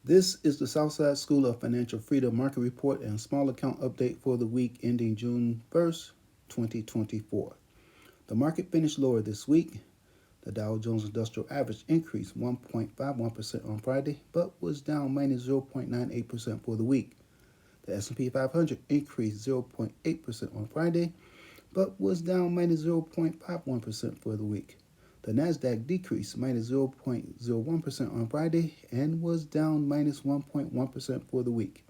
This is the Southside School of Financial Freedom Market Report and Small Account Update for the week ending June 1st, 2024. The market finished lower this week. The Dow Jones Industrial Average increased 1.51% on Friday, but was down minus 0.98% for the week. The S&P 500 increased 0.8% on Friday, but was down minus 0.51% for the week. The Nasdaq decreased minus 0.01% on Friday and was down minus 1.1% for the week.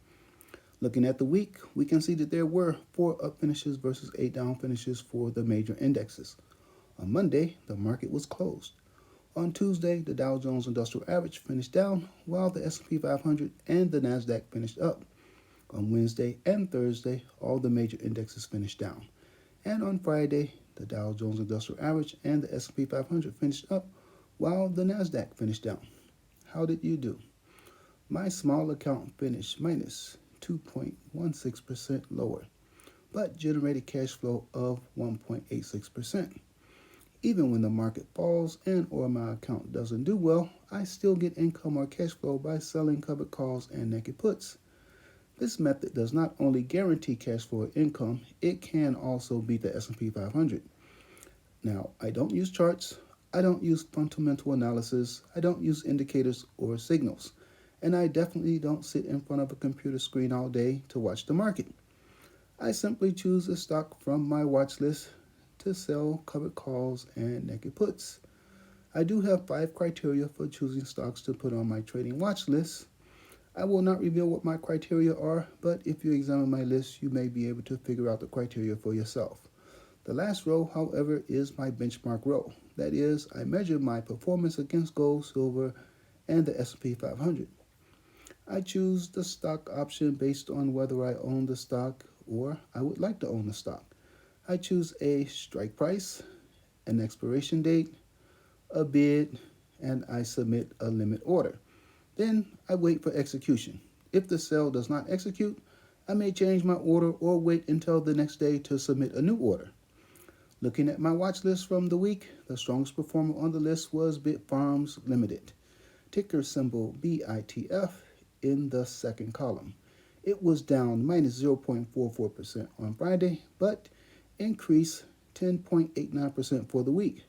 Looking at the week, we can see that there were 4 up finishes versus 8 down finishes for the major indexes. On Monday, the market was closed. On Tuesday, the Dow Jones Industrial Average finished down, while the S&P 500 and the Nasdaq finished up. On Wednesday and Thursday, all the major indexes finished down. And on Friday, the Dow Jones Industrial Average and the S&P 500 finished up, while the Nasdaq finished down. How did you do? My small account finished minus 2.16% lower, but generated cash flow of 1.86%. Even when the market falls and or my account doesn't do well, I still get income or cash flow by selling covered calls and naked puts. This method does not only guarantee cash flow or income, it can also beat the S&P 500. Now, I don't use charts, I don't use fundamental analysis, I don't use indicators or signals, and I definitely don't sit in front of a computer screen all day to watch the market. I simply choose a stock from my watch list to sell covered calls and naked puts. I do have 5 criteria for choosing stocks to put on my trading watch list. I will not reveal what my criteria are, but if you examine my list, you may be able to figure out the criteria for yourself. The last row, however, is my benchmark row. That is, I measure my performance against gold, silver, and the S&P 500. I choose the stock option based on whether I own the stock or I would like to own the stock. I choose a strike price, an expiration date, a bid, and I submit a limit order. Then I wait for execution. If the sale does not execute, I may change my order or wait until the next day to submit a new order. Looking at my watch list from the week, the strongest performer on the list was Bitfarms Limited, ticker symbol BITF in the second column. It was down minus 0.44% on Friday, but increased 10.89% for the week.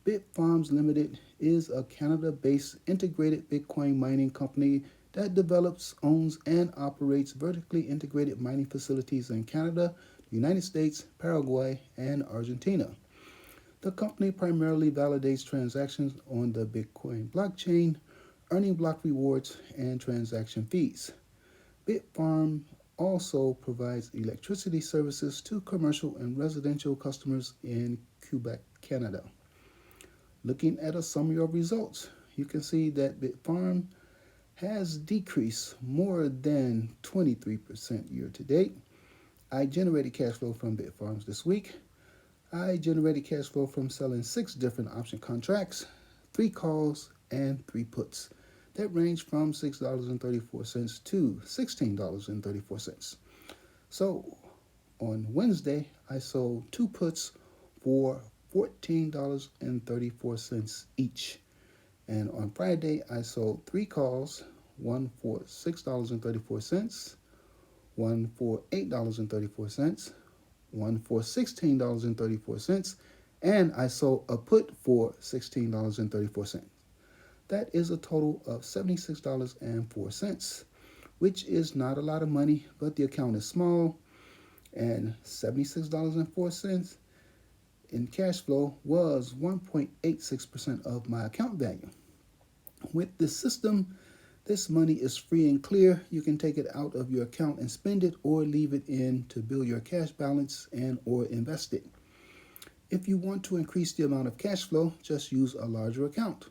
Bitfarms Limited is a Canada-based integrated Bitcoin mining company that develops, owns, and operates vertically integrated mining facilities in Canada, the United States, Paraguay, and Argentina. The company primarily validates transactions on the Bitcoin blockchain, earning block rewards and transaction fees. Bitfarm also provides electricity services to commercial and residential customers in Quebec, Canada. Looking at a summary of results, you can see that Bitfarm has decreased more than 23% year to date. I generated cash flow from Bitfarms this week. I generated cash flow from selling 6 different option contracts, 3 calls, and 3 puts that range from $6.34 to $16.34. So on Wednesday, I sold 2 puts for $14.34 each. And on Friday, I sold 3 calls, one for $6.34, one for $8.34, one for $16.34, and I sold a put for $16.34. That is a total of $76.04, which is not a lot of money, but the account is small, and $76.04 in cash flow was 1.86% of my account value. With this system, this money is free and clear. You can take it out of your account and spend it or leave it in to build your cash balance and or invest it. If you want to increase the amount of cash flow, just use a larger account.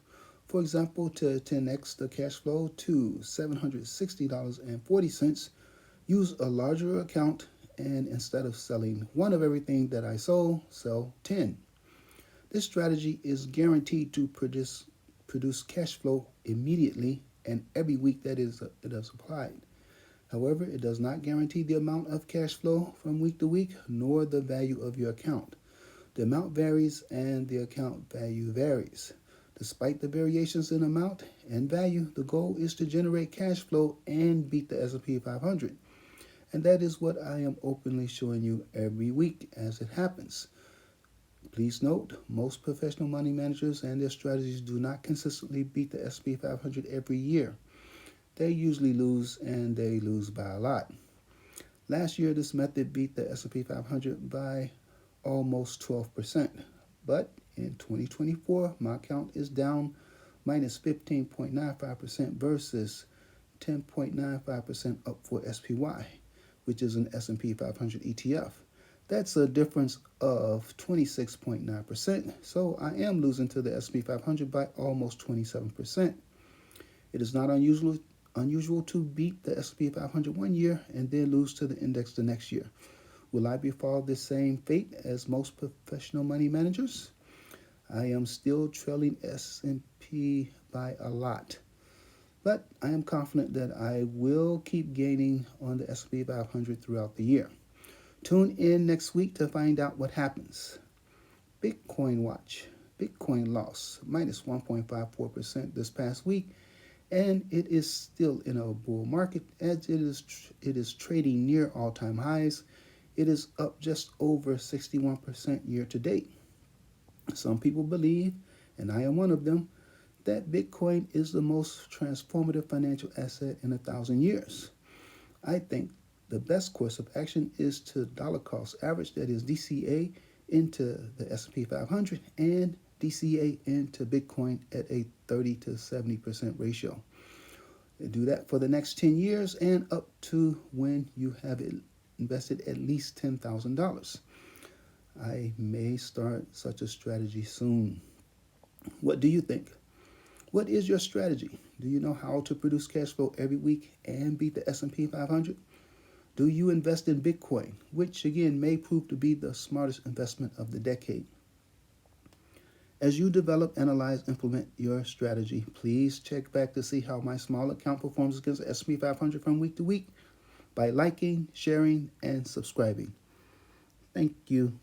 For example, to 10x the cash flow to $760.40, use a larger account, and instead of selling 1 of everything that I sold, sell 10. This strategy is guaranteed to produce cash flow immediately and every week that it is applied. However, it does not guarantee the amount of cash flow from week to week, nor the value of your account. The amount varies and the account value varies. Despite the variations in amount and value, the goal is to generate cash flow and beat the S&P 500. And that is what I am openly showing you every week as it happens. Please note, most professional money managers and their strategies do not consistently beat the S&P 500 every year. They usually lose, and they lose by a lot. Last year, this method beat the S&P 500 by almost 12%. But in 2024, my count is down minus 15.95% versus 10.95% up for SPY, which is an S&P 500 ETF. That's a difference of 26.9%, so I am losing to the S&P 500 by almost 27%. It is not unusual to beat the S&P 500 one year and then lose to the index the next year. Will I befall the same fate as most professional money managers? I am still trailing S&P by a lot, but I am confident that I will keep gaining on the S&P 500 throughout the year. Tune in next week to find out what happens. Bitcoin watch. Bitcoin lost minus 1.54% this past week, and it is still in a bull market as it is trading near all-time highs. It is up just over 61% year to date. Some people believe, and I am one of them, that Bitcoin is the most transformative financial asset in 1,000 years. I think the best course of action is to dollar cost average, that is DCA, into the S&P 500 and DCA into Bitcoin at a 30 to 70% ratio. Do that for the next 10 years and up to when you have invested at least $10,000. I may start such a strategy soon. What do you think? What is your strategy? Do you know how to produce cash flow every week and beat the S&P 500? Do you invest in Bitcoin, which again may prove to be the smartest investment of the decade? As you develop, analyze, implement your strategy, please check back to see how my small account performs against the S&P 500 from week to week by liking, sharing, and subscribing. Thank you.